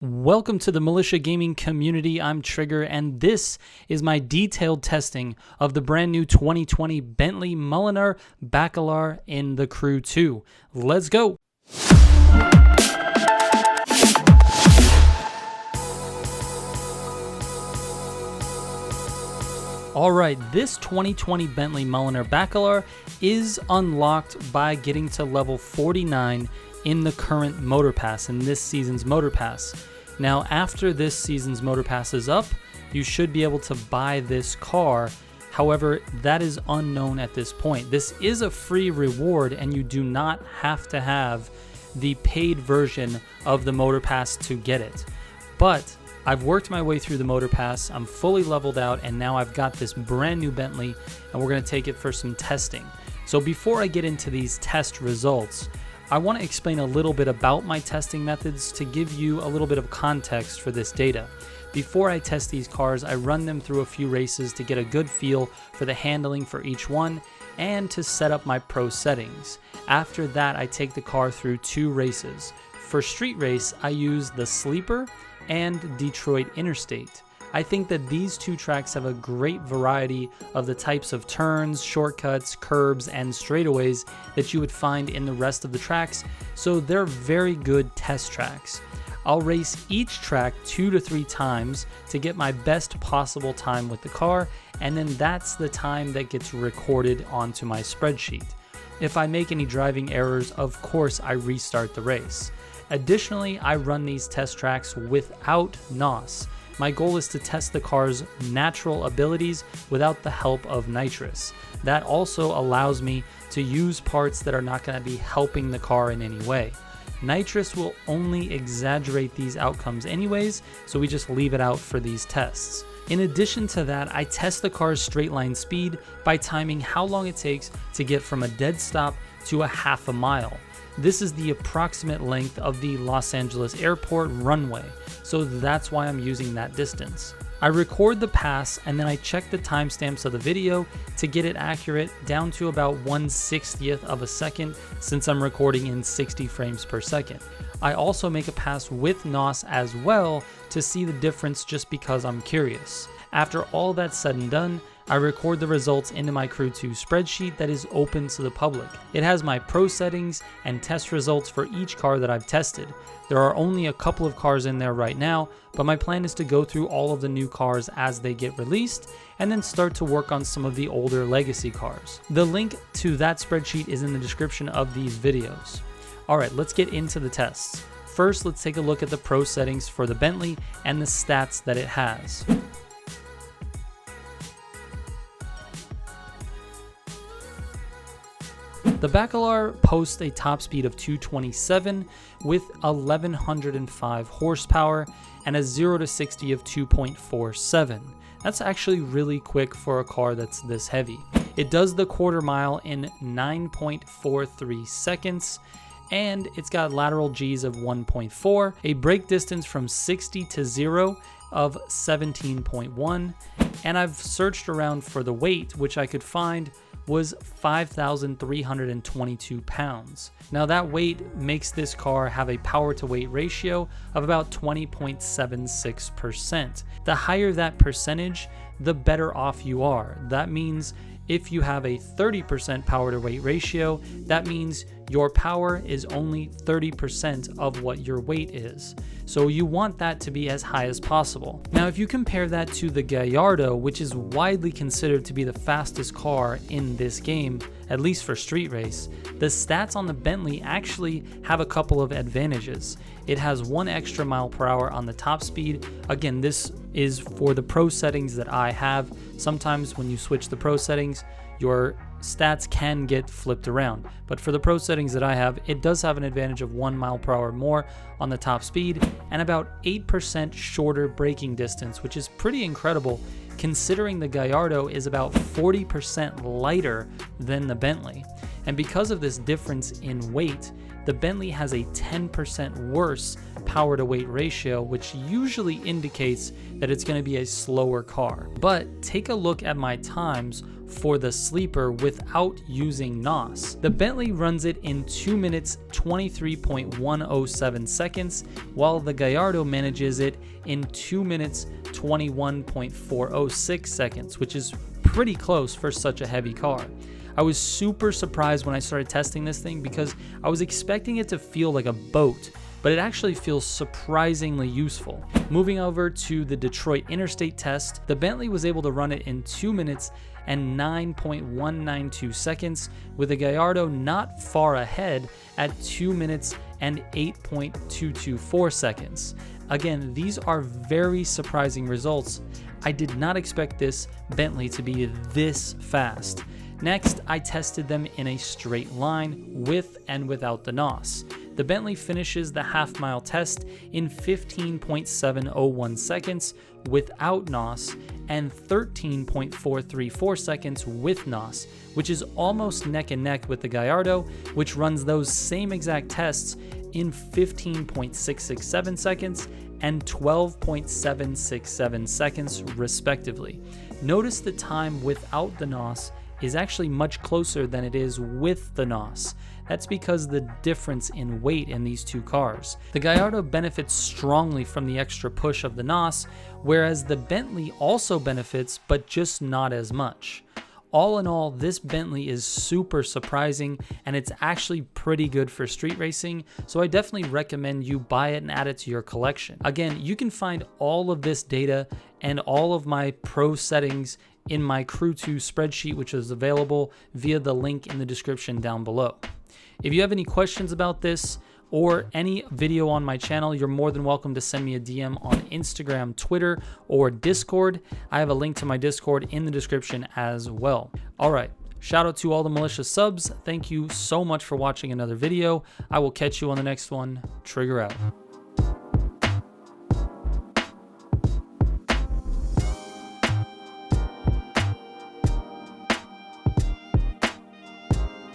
Welcome to the Militia Gaming Community. I'm Trigger, and this is my detailed testing of the brand new 2020 Bentley Mulliner Bacalar in the Crew 2. Let's go! Alright, this 2020 Bentley Mulliner Bacalar is unlocked by getting to level 49 in the current Motorpass, in this season's Motorpass. Now, after this season's Motorpass is up, you should be able to buy this car. However, that is unknown at this point. This is a free reward, and you do not have to have the paid version of the Motorpass to get it. But I've worked my way through the Motorpass, I'm fully leveled out, and now I've got this brand new Bentley, and we're going to take it for some testing. So before I get into these test results, I want to explain a little bit about my testing methods to give you a little bit of context for this data. Before I test these cars, I run them through a few races to get a good feel for the handling for each one and to set up my pro settings. After that, I take the car through 2 races. For street race, I use the Sleeper and Detroit Interstate. I think that these 2 tracks have a great variety of the types of turns, shortcuts, curbs, and straightaways that you would find in the rest of the tracks, so they're very good test tracks. I'll race each track 2 to 3 times to get my best possible time with the car, and then that's the time that gets recorded onto my spreadsheet. If I make any driving errors, of course I restart the race. Additionally, I run these test tracks without NOS. My goal is to test the car's natural abilities without the help of nitrous. That also allows me to use parts that are not going to be helping the car in any way. Nitrous will only exaggerate these outcomes anyways, so we just leave it out for these tests. In addition to that, I test the car's straight line speed by timing how long it takes to get from a dead stop to a half a mile. This is the approximate length of the Los Angeles airport runway, so that's why I'm using that distance. I record the pass and then I check the timestamps of the video to get it accurate down to about 1/60th of a second since I'm recording in 60 frames per second. I also make a pass with NOS as well to see the difference just because I'm curious. After all that's said and done, I record the results into my Crew 2 spreadsheet that is open to the public. It has my pro settings and test results for each car that I've tested. There are only a couple of cars in there right now, but my plan is to go through all of the new cars as they get released and then start to work on some of the older legacy cars. The link to that spreadsheet is in the description of these videos. Alright, let's get into the tests. First, let's take a look at the pro settings for the Bentley and the stats that it has. The Bacalar posts a top speed of 227 with 1105 horsepower and a 0 to 60 of 2.47. That's actually really quick for a car that's this heavy. It does the quarter mile in 9.43 seconds, and it's got lateral Gs of 1.4, a brake distance from 60 to 0 of 17.1, and I've searched around for the weight, which I could find was 5,322 pounds. Now that weight makes this car have a power to weight ratio of about 20.76%. The higher that percentage, the better off you are. That means if you have a 30% power to weight ratio, that means your power is only 30% of what your weight is. So you want that to be as high as possible. Now, if you compare that to the Gallardo, which is widely considered to be the fastest car in this game, at least for street race, the stats on the Bentley actually have a couple of advantages. It has 1 extra mile per hour on the top speed. Again, this is for the pro settings that I have. Sometimes when you switch the pro settings, your stats can get flipped around, but for the pro settings that I have, it does have an advantage of 1 mile per hour more on the top speed and about 8% shorter braking distance, which is pretty incredible considering the Gallardo is about 40% lighter than the Bentley. And because of this difference in weight, the Bentley has a 10% worse power to weight ratio, which usually indicates that it's going to be a slower car. But take a look at my times for the sleeper without using NOS. The Bentley runs it in 2 minutes 23.107 seconds, while the Gallardo manages it in 2 minutes 21.406 seconds, which is pretty close for such a heavy car. I was super surprised when I started testing this thing because I was expecting it to feel like a boat, but it actually feels surprisingly useful. Moving over to the Detroit Interstate test, the Bentley was able to run it in 2 minutes and 9.192 seconds, with the Gallardo not far ahead at 2 minutes and 8.224 seconds. Again, these are very surprising results. I did not expect this Bentley to be this fast. Next, I tested them in a straight line with and without the NOS. The Bentley finishes the half-mile test in 15.701 seconds without NOS and 13.434 seconds with NOS, which is almost neck and neck with the Gallardo, which runs those same exact tests in 15.667 seconds and 12.767 seconds respectively. Notice the time without the NOS is actually much closer than it is with the NOS. That's because the difference in weight in these two cars. The Gallardo benefits strongly from the extra push of the NOS, whereas the Bentley also benefits, but just not as much. All in all, this Bentley is super surprising, and it's actually pretty good for street racing, so I definitely recommend you buy it and add it to your collection. Again, you can find all of this data and all of my pro settings in my Crew 2 spreadsheet, which is available via the link in the description down below. If you have any questions about this or any video on my channel, you're more than welcome to send me a DM on Instagram, Twitter, or Discord. I have a link to my Discord in the description as well. All right, shout out to all the Militia subs. Thank you so much for watching another video. I will catch you on the next one. Trigger out.